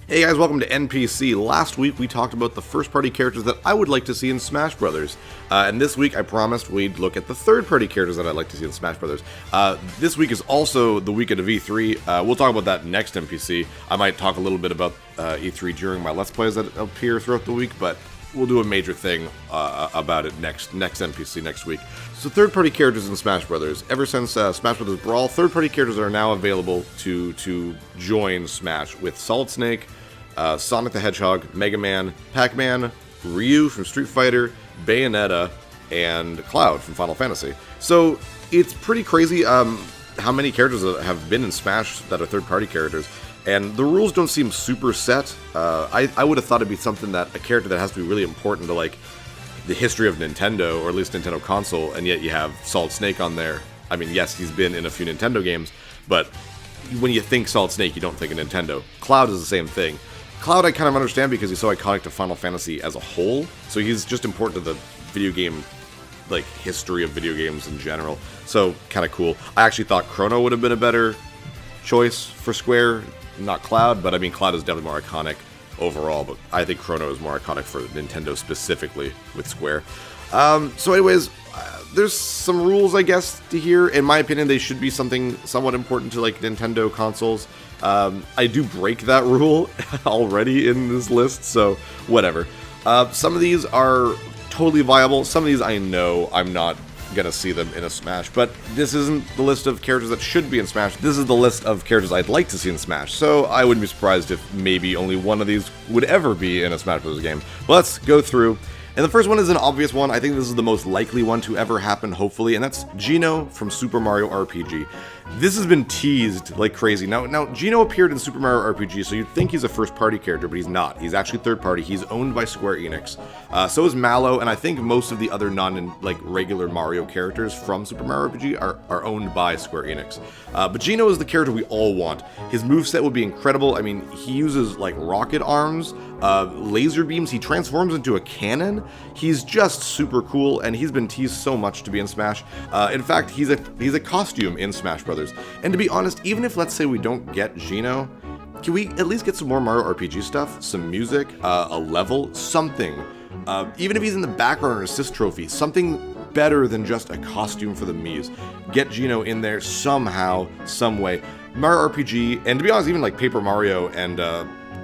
Hey guys, welcome to NPC. Last week we talked about the first-party characters that I would like to see in Smash Brothers, and this week I promised we'd look at the third-party characters that I'd like to see in Smash Brothers. This week is also the week of E3. We'll talk about that next NPC. I might talk a little bit about E3 during my Let's Plays that appear throughout the week, but we'll do a major thing about it next NPC next week. So third-party characters in Smash Brothers. Ever since Smash Brothers Brawl, third-party characters are now available to join Smash with Solid Snake, Sonic the Hedgehog, Mega Man, Pac-Man, Ryu from Street Fighter, Bayonetta, and Cloud from Final Fantasy. So it's pretty crazy how many characters have been in Smash that are third-party characters. And the rules don't seem super set. I would have thought it'd be something that a character that has to be really important to like the history of Nintendo, or at least Nintendo console, and yet you have Solid Snake on there. I mean, yes, he's been in a few Nintendo games, but when you think Solid Snake, you don't think of Nintendo. Cloud is the same thing. Cloud I kind of understand because he's so iconic to Final Fantasy as a whole, so he's just important to the video game, like, history of video games in general. So, kind of cool. I actually thought Chrono would have been a better choice for Square, not Cloud, but I mean, Cloud is definitely more iconic overall, but I think Chrono is more iconic for Nintendo specifically with Square. So anyways, there's some rules, I guess, to hear. In my opinion, they should be something somewhat important to, like, Nintendo consoles. I do break that rule already in this list, so whatever. Some of these are totally viable. Some of these I know I'm not gonna see them in a Smash, but this isn't the list of characters that should be in Smash. This is the list of characters I'd like to see in Smash, so I wouldn't be surprised if maybe only one of these would ever be in a Smash Bros. Game. But let's go through. And the first one is an obvious one. I think this is the most likely one to ever happen, hopefully, and that's Geno from Super Mario RPG. This has been teased like crazy. Now Geno appeared in Super Mario RPG, so you'd think he's a first-party character, but he's not. He's actually third-party. He's owned by Square Enix. So is Mallow, and I think most of the other regular Mario characters from Super Mario RPG are owned by Square Enix. But Geno is the character we all want. His moveset would be incredible. I mean, he uses, like, rocket arms, laser beams. He transforms into a cannon. He's just super cool, and he's been teased so much to be in Smash. In fact, he's a costume in Smash Brothers. And to be honest, even if, let's say, we don't get Geno, can we at least get some more Mario RPG stuff? Some music, a level, something. Even if he's in the background or assist trophy, something better than just a costume for the Miis. Get Geno in there somehow, some way. Mario RPG, and to be honest, even like Paper Mario and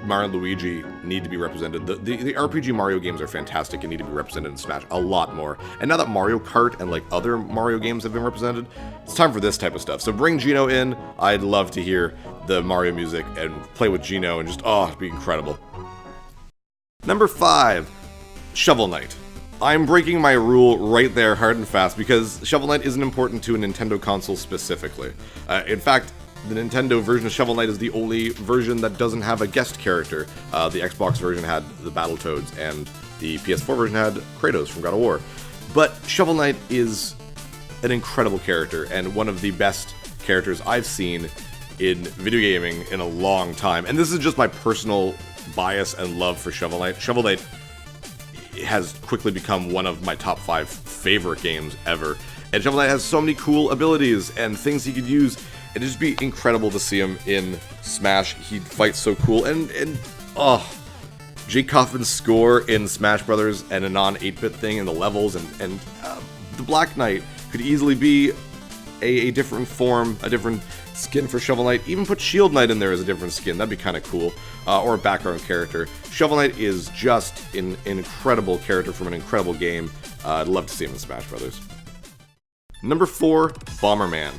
Mario and Luigi need to be represented. The RPG Mario games are fantastic and need to be represented in Smash a lot more. And now that Mario Kart and like other Mario games have been represented, it's time for this type of stuff. So bring Geno in. I'd love to hear the Mario music and play with Geno and just, it'd be incredible. Number 5, Shovel Knight. I'm breaking my rule right there hard and fast because Shovel Knight isn't important to a Nintendo console specifically. In fact, the Nintendo version of Shovel Knight is the only version that doesn't have a guest character. The Xbox version had the Battletoads, and the PS4 version had Kratos from God of War. But Shovel Knight is an incredible character, and one of the best characters I've seen in video gaming in a long time. And this is just my personal bias and love for Shovel Knight. Shovel Knight has quickly become one of my top 5 favorite games ever. And Shovel Knight has so many cool abilities and things he could use. It'd just be incredible to see him in Smash. He'd fight so cool. And Jake Kaufman's score in Smash Brothers and a non-8-bit thing in the levels, and the Black Knight could easily be a different form, a different skin for Shovel Knight. Even put Shield Knight in there as a different skin. That'd be kind of cool. Or a background character. Shovel Knight is just an incredible character from an incredible game. I'd love to see him in Smash Brothers. Number 4, Bomberman.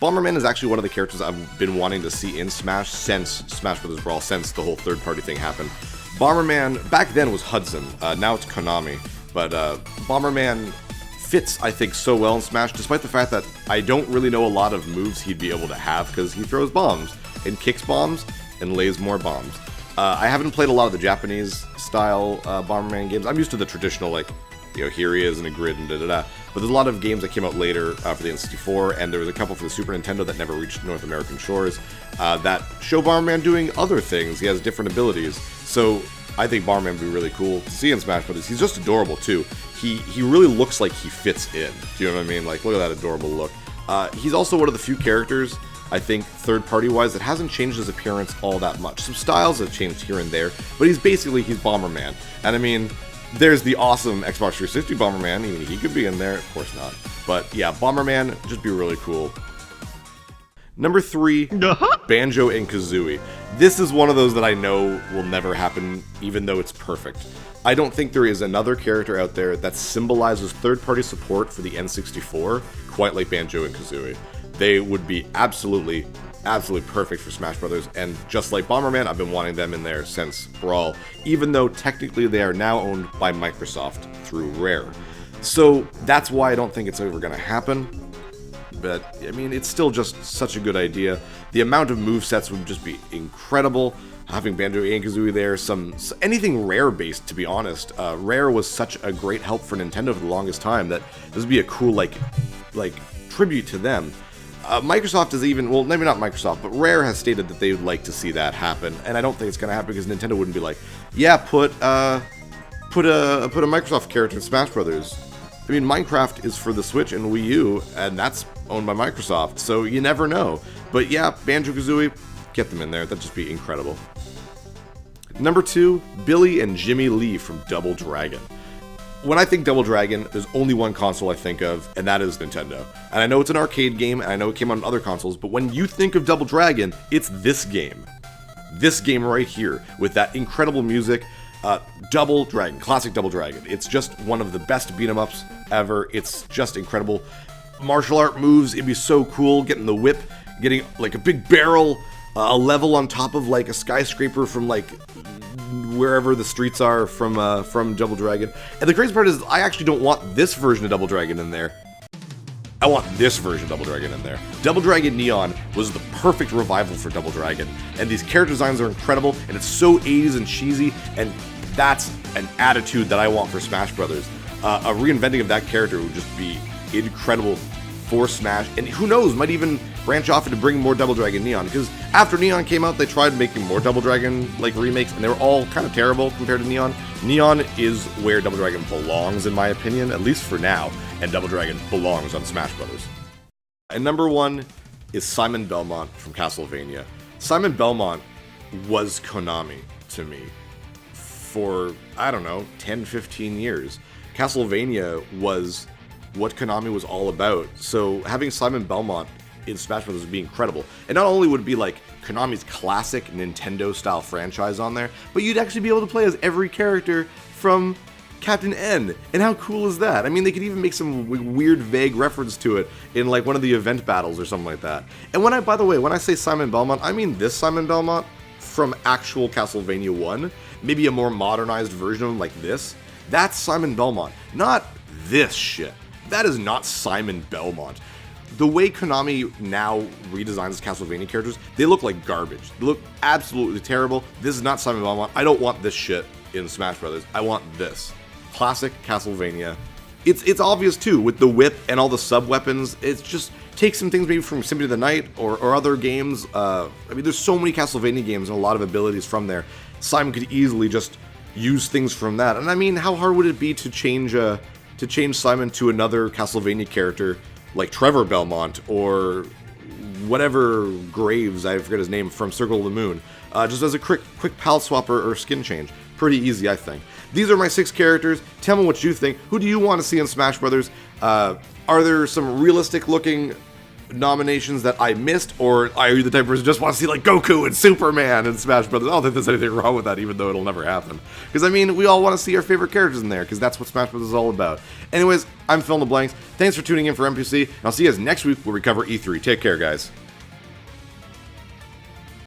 Bomberman is actually one of the characters I've been wanting to see in Smash since Smash Bros. Brawl, since the whole third-party thing happened. Bomberman, back then, was Hudson. Now it's Konami. But Bomberman fits, I think, so well in Smash, despite the fact that I don't really know a lot of moves he'd be able to have, because he throws bombs, and kicks bombs, and lays more bombs. I haven't played a lot of the Japanese-style Bomberman games. I'm used to the traditional, like, here he is in a grid and da-da-da. But there's a lot of games that came out later for the N64, and there was a couple for the Super Nintendo that never reached North American shores that show Bomberman doing other things. He has different abilities. So I think Bomberman would be really cool to see in Smash Brothers. He's just adorable, too. He really looks like he fits in. Do you know what I mean? Like, look at that adorable look. He's also one of the few characters I think third-party wise, it hasn't changed his appearance all that much. Some styles have changed here and there, but he's Bomberman. And I mean, there's the awesome Xbox 360 Bomberman. Even he could be in there, of course not. But yeah, Bomberman just be really cool. Number 3, Banjo and Kazooie. This is one of those that I know will never happen, even though it's perfect. I don't think there is another character out there that symbolizes third-party support for the N64 quite like Banjo and Kazooie. They would be absolutely perfect for Smash Brothers, and just like Bomberman, I've been wanting them in there since Brawl, even though technically they are now owned by Microsoft through Rare. So that's why I don't think it's ever going to happen. But, I mean, it's still just such a good idea. The amount of movesets would just be incredible. Having Banjo and Kazooie there, anything Rare-based, to be honest. Rare was such a great help for Nintendo for the longest time that this would be a cool, like tribute to them. Microsoft is even, well, maybe not Microsoft, but Rare has stated that they would like to see that happen, and I don't think it's going to happen because Nintendo wouldn't be like, yeah, put a Microsoft character in Smash Brothers. I mean, Minecraft is for the Switch and Wii U, and that's owned by Microsoft, so you never know. But yeah, Banjo-Kazooie, get them in there. That'd just be incredible. Number 2, Billy and Jimmy Lee from Double Dragon. When I think Double Dragon, there's only one console I think of, and that is Nintendo. And I know it's an arcade game, and I know it came on other consoles, but when you think of Double Dragon, it's this game. This game right here, with that incredible music. Double Dragon, classic Double Dragon. It's just one of the best beat-em-ups ever. It's just incredible. Martial art moves, it'd be so cool, getting the whip, getting like a big barrel, a level on top of like a skyscraper from like wherever the streets are from Double Dragon. And the crazy part is I actually don't want this version of Double Dragon in there. I want this version of Double Dragon in there. Double Dragon Neon was the perfect revival for Double Dragon, and these character designs are incredible, and it's so 80s and cheesy, and that's an attitude that I want for Smash Brothers. A reinventing of that character would just be incredible for Smash, and who knows, might even branch off into bringing more Double Dragon Neon, because after Neon came out, they tried making more Double Dragon like remakes, and they were all kind of terrible compared to Neon. Neon is where Double Dragon belongs, in my opinion, at least for now, and Double Dragon belongs on Smash Brothers. And number 1 is Simon Belmont from Castlevania. Simon Belmont was Konami to me for, I don't know, 10, 15 years. Castlevania was what Konami was all about, so having Simon Belmont in Smash Bros. Would be incredible. And not only would it be like Konami's classic Nintendo-style franchise on there, but you'd actually be able to play as every character from Captain N. And how cool is that? I mean, they could even make some weird, vague reference to it in like one of the event battles or something like that. And by the way, when I say Simon Belmont, I mean this Simon Belmont from actual Castlevania 1. Maybe a more modernized version of him like this. That's Simon Belmont, not this shit. That is not Simon Belmont. The way Konami now redesigns Castlevania characters, they look like garbage. They look absolutely terrible. This is not Simon Belmont. I don't want this shit in Smash Brothers. I want this. Classic Castlevania. It's obvious too, with the whip and all the sub-weapons. It's just take some things maybe from Symphony of the Night or other games. I mean, there's so many Castlevania games and a lot of abilities from there. Simon could easily just use things from that. And I mean, how hard would it be to change Simon to another Castlevania character like Trevor Belmont or whatever Graves, I forget his name, from Circle of the Moon, just as a quick palette swap or skin change. Pretty easy, I think. These are my 6 characters. Tell me what you think. Who do you want to see in Smash Brothers? Are there some realistic looking nominations that I missed, or are you the type of person who just want to see like Goku and Superman in Smash Brothers? I don't think there's anything wrong with that, even though it'll never happen. Because I mean, we all want to see our favorite characters in there, because that's what Smash Brothers is all about. Anyways, I'm Phil in the Blanks. Thanks for tuning in for NPC, and I'll see you guys next week where we cover E3. Take care, guys.